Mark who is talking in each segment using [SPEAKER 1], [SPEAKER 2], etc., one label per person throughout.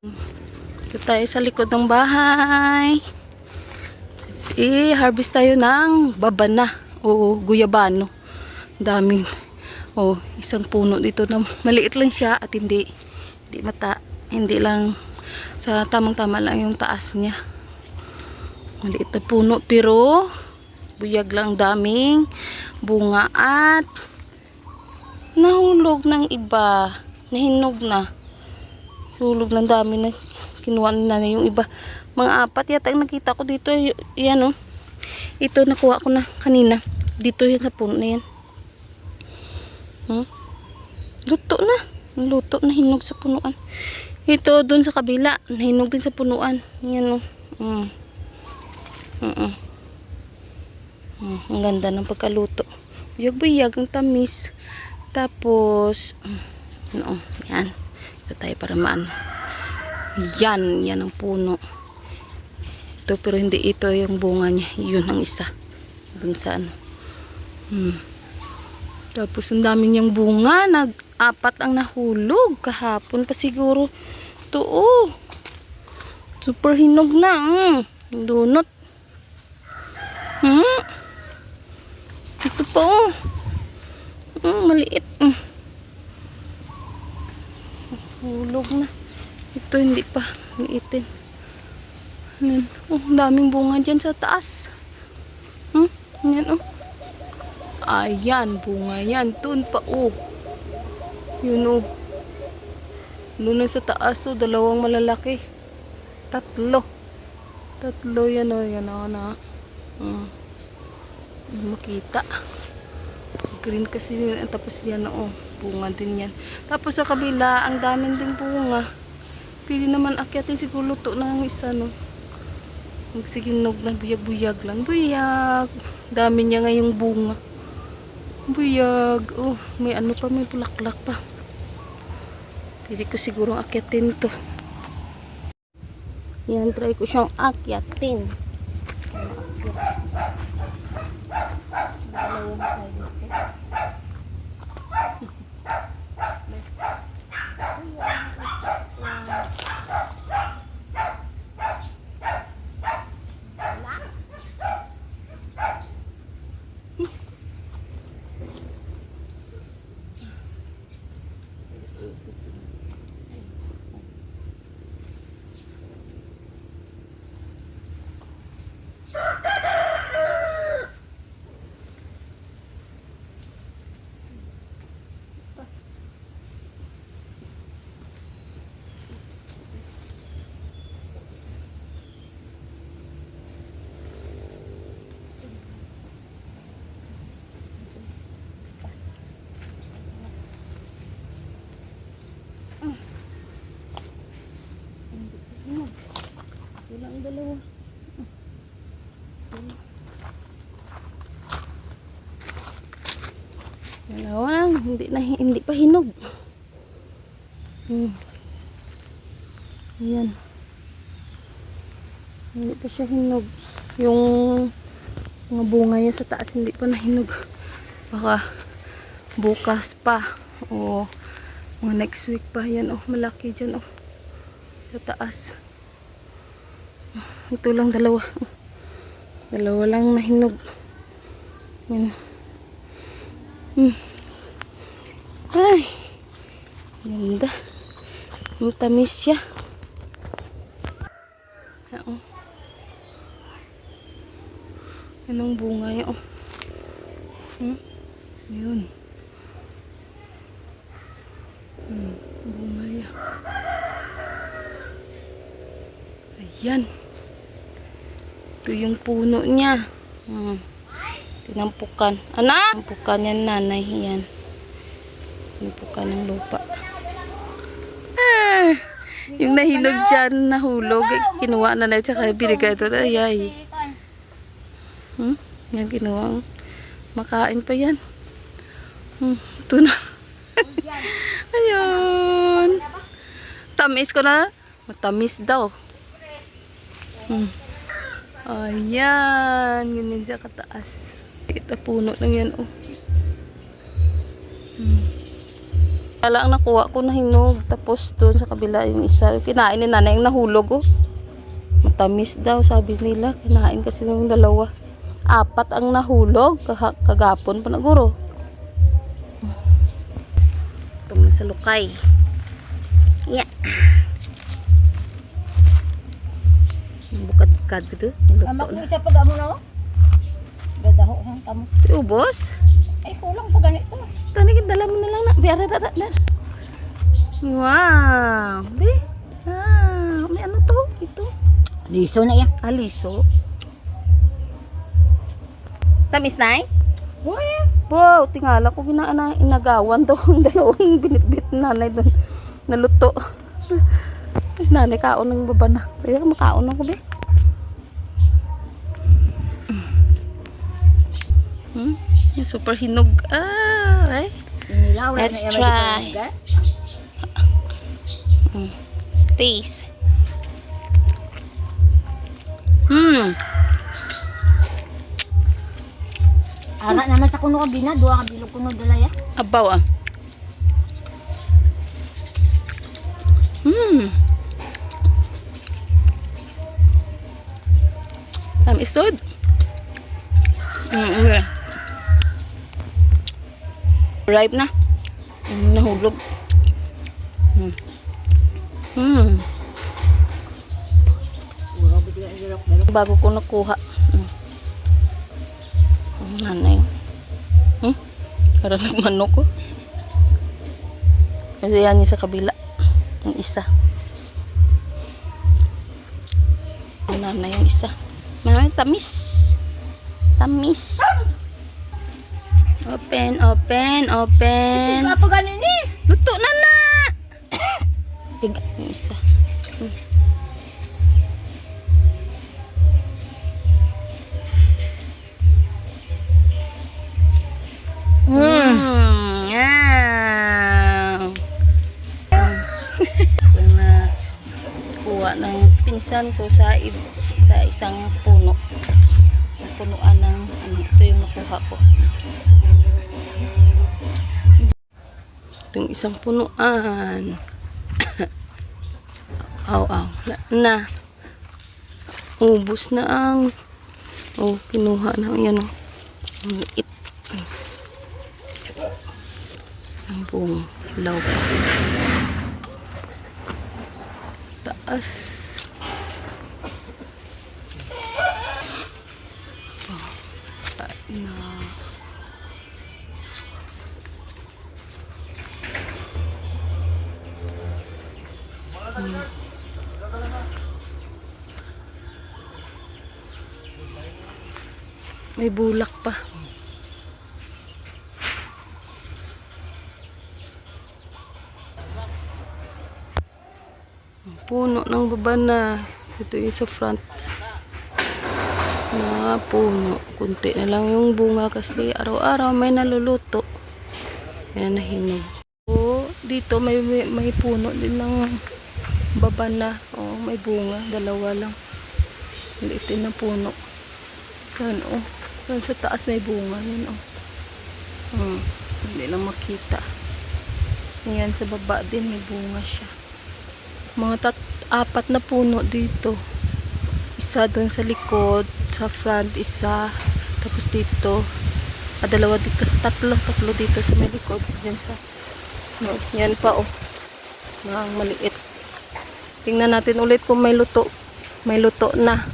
[SPEAKER 1] Ito tayo sa likod ng bahay. Harvest tayo ng babana o guyabano. Daming. Isang puno dito na maliit lang siya at hindi lang sa tamang-tama lang yung taas niya. Maliit na puno pero buyag lang, daming bunga at nahulog ng iba. Nahinog na. Sulog ng dami na kinuha na yung iba. Mga 4 yata ang nakita ko dito. Yan oh. Ito nakuha ko na kanina. Dito yan sa puno na yan. Luto na. Luto na, hinog sa punuan. Ito dun sa kabila. Nahinog din sa punuan. Yan oh. Ang ganda ng pagkaluto. Buyag-buyag ang tamis. Tapos yan. Ito tayo para maan. Yan ang puno. Ito pero hindi ito yung bunga niya. Yun ang isa. Dun sa ano. Tapos ang dami niyang bunga. 4 ang nahulog. Kahapon pa siguro. Ito super hinog na. Dunot. Ito pa maliit. Hulog na. Ito hindi pa. Liitin. Daming bunga dyan sa taas. Yan Ayan, bunga yan. Doon pa Yun Doon na sa taas 2 malalaki. 3 yan yan na. Makita. Green kasi tapos yan bunga din yan. Tapos sa kabila ang daming din bunga. Pili naman akyatin siguro luto na ang isa magsiginog na buyag-buyag lang. Buyag. Dami niya ngayong bunga. Buyag. May ano pa, may bulaklak pa. Pili ko siguro akyatin to. Yan, try ko siyang akyatin. Ang dalawa. Dalawang hindi pa hinog. Ayan. Hindi pa siya hinog. Yung mga bunga niya sa taas hindi pa nahinog. Baka bukas pa o mga next week pa. Yan malaki dyan sa taas. Ito lang dalawa lang nahinog. Yan. Ay, ganda. Matamis siya. Anong bunga yan yun. Bunga yan. Ayan. Ito yung puno niya. Tinampukan. Tinampukan yan, nanay. Yan. Tinampukan ng lupa. Yung nahinog dyan, nahulog. Kinuha na tsaka binigay ito. Ayay. Yan, kinuha. Makain pa yan. Ito na. Ayun. Tamis ko na. Matamis daw. Ayan, ganyan siya kataas. Ito puno lang yan Kala ang nakuha ko na hinog. Tapos doon sa kabila yung isa. Kinain ni nanay yung nahulog oh. Matamis daw sabi nila. Kinain kasi ng dalawa. 4 ang nahulog. Kagapon pa na guro. Ito sa lukay. Yeah. Bukad-bukad gitu.
[SPEAKER 2] Amak mo isa pag amo na o. Gagaho ang kamo.
[SPEAKER 1] Ubos?
[SPEAKER 2] Ay kulang pa ganito.
[SPEAKER 1] Tanigin, dala mo na lang na. Biara, dala. Wow. Be. May ano to? Ito.
[SPEAKER 2] Liso na yan.
[SPEAKER 1] Aliso. Tamis na eh?
[SPEAKER 2] Uy.
[SPEAKER 1] Wow, tingala ko inagawan daw ang dalawang binitbit nanay doon. Naluto. Tapos nanay kaon ng baba na. Pwede ka makaon ako be. Yung super hinog. Ay.
[SPEAKER 2] Nilaw na
[SPEAKER 1] Let's
[SPEAKER 2] yan,
[SPEAKER 1] try.
[SPEAKER 2] magiging
[SPEAKER 1] Taste.
[SPEAKER 2] Ara naman sa kuno kabina, duha ka bilog kuno dalaya.
[SPEAKER 1] Abaw ah. Tamistud. Okay. Ripe na. Nahulog. Bago ko nakuha. Nanay. Parang nagmanok ko. Kasi yan yung sa kabila. Yung isa. Nanay yung isa. Nanay, tamis. Tamis. Open.
[SPEAKER 2] Apa ganin ni?
[SPEAKER 1] Luto na na.
[SPEAKER 2] Tiga.
[SPEAKER 1] Yung isa. Yung kuha ng pinsan ko sa isang puno. Isang punuan ng ito yung nakuha ko. Ito yung isang punuan. Aw. Na. Ubus na ang kinuha na yan oh. Ang liit. Ang buong hilaw pa. Taas. Saan na? May bulak pa. Puno ng baba na. Ito yung sa front na puno. Kunti na lang yung bunga kasi araw-araw may naluluto. Yan nahinog. Dito may puno din ng baba na. May bunga. Dalawa lang. Liitin na puno. Yan Yan sa taas may bunga. Yan hindi lang makita. Yan sa baba din may bunga siya. Mga 4 na puno dito. Isa doon sa likod, sa front isa, tapos dito, dalawa dito, tatlo dito sa may likod, dyan sa yan pa mga maliit. Tingnan natin ulit kung may luto na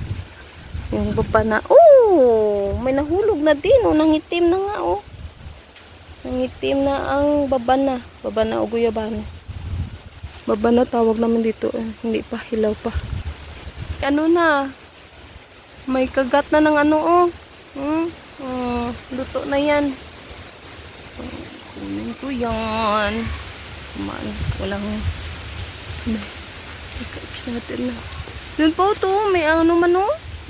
[SPEAKER 1] yung baba na. May nahulog na din nangitim na nga nangitim na ang baba na o guyabano. Baba na tawag naman dito. Hindi pa, hilaw pa. Ano na? May kagat na ng luto na yan. Kunin ko yan. Man, walang i-catch natin na. Yun po to, may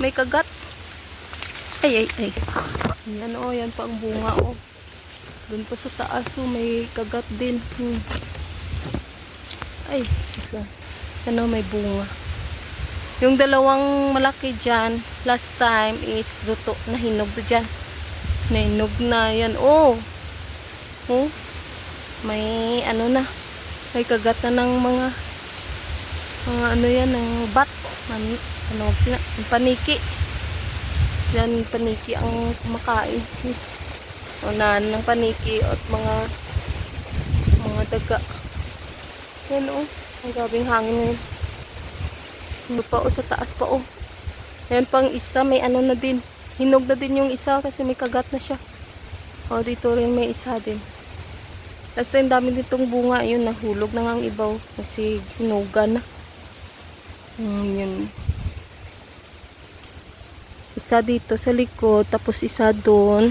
[SPEAKER 1] may kagat. Ay. Yan yan pa ang bunga Doon pa sa taas may kagat din. Ay, ano may bunga. Yung dalawang malaki dyan, last time is luto na hinog dyan. Nahinog na yan. may ano na, may kagat na ng mga ano yan, ng bat. Ano sila? Yung paniki. Yan, paniki ang kumakain. Unahan ng paniki at mga daga. Yan o. Ang grabing hangin ngayon. Ano pa o, sa taas pa o. Yan pang isa, may ano na din. Hinog na din yung isa kasi may kagat na siya. O, dito rin may isa din. Last time dami ditong bunga. Yun, nahulog na nga ang ibaw. Kasi hinugan na. Yun. Isa dito sa likod, tapos isa doon,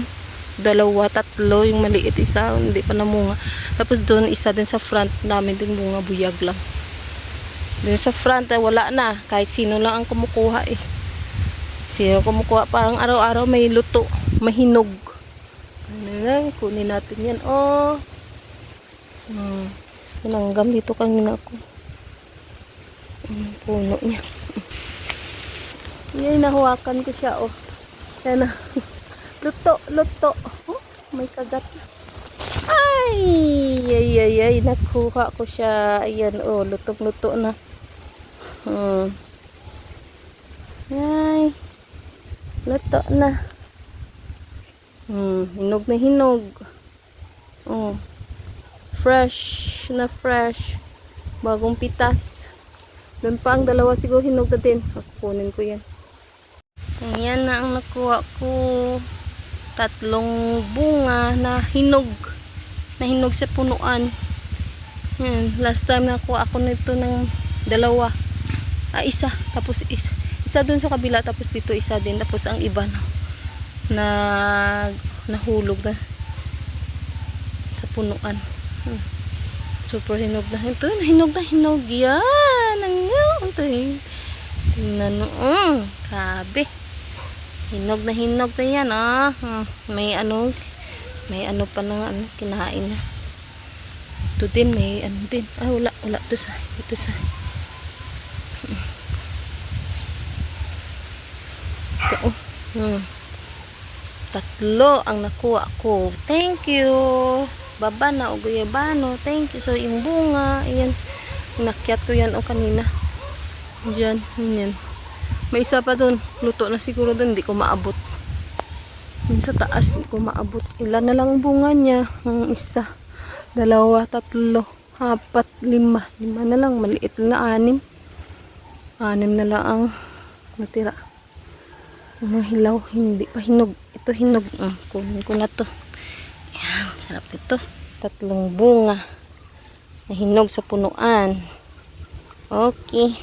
[SPEAKER 1] 2, 3, yung maliit isa, hindi pa namunga. Tapos doon isa din sa front, namin din bunga, buyag lang. Doon sa front, wala na, kahit sino lang ang kumukuha eh. Sino kumukuha, parang araw-araw may luto, mahinog. Ano lang, kunin natin yan. Oh, nanggam dito kanina ako. Puno niya. Yan, nahuwakan ko siya, oh. Yan na. Luto. Oh, may kagat. Ay, nakuha ko siya. Ayan, oh, lutong-luto na. Ay, luto na. Hinog na hinog. Oh, fresh na fresh. Bagong pitas. Doon pa ang 2 siguro hinog na din. Kukunin ko yan. Ayan na ang nakuha ko. 3 bunga na hinog sa punuan. Ayan, last time nakuha ako nito ng 2. Isa. Tapos isa dun sa kabila. Tapos dito isa din. Tapos ang iba na nahulog na sa punuan. Super hinog na. Ito, hinog na hinog. Yan. Tingnan mo. Grabe. Hinog na yan, ah. May ano pa ng ano, kinain na. Ito din, may ano din. Wala. Ito sa. Ito, oh. 3 ang nakuha ko. Thank you. Baba na o guyabano. Thank you. So, yung bunga, ayan. Nakyat ko yan, kanina. Diyan, yan. May isa pa doon. Luto na siguro doon. Hindi ko maabot. Yung sa taas, hindi ko maabot. Ilan na lang ang bunga niya. Ang isa. 2, 3, 4, 5. 5 na lang. Maliit na 6. 6 na lang ang natira. Mga hilaw. Hindi pa hinog. Ito hinog. Kunin ko na to. Ayan. Sarap ito. 3 bunga. Na hinog sa punuan. Okay.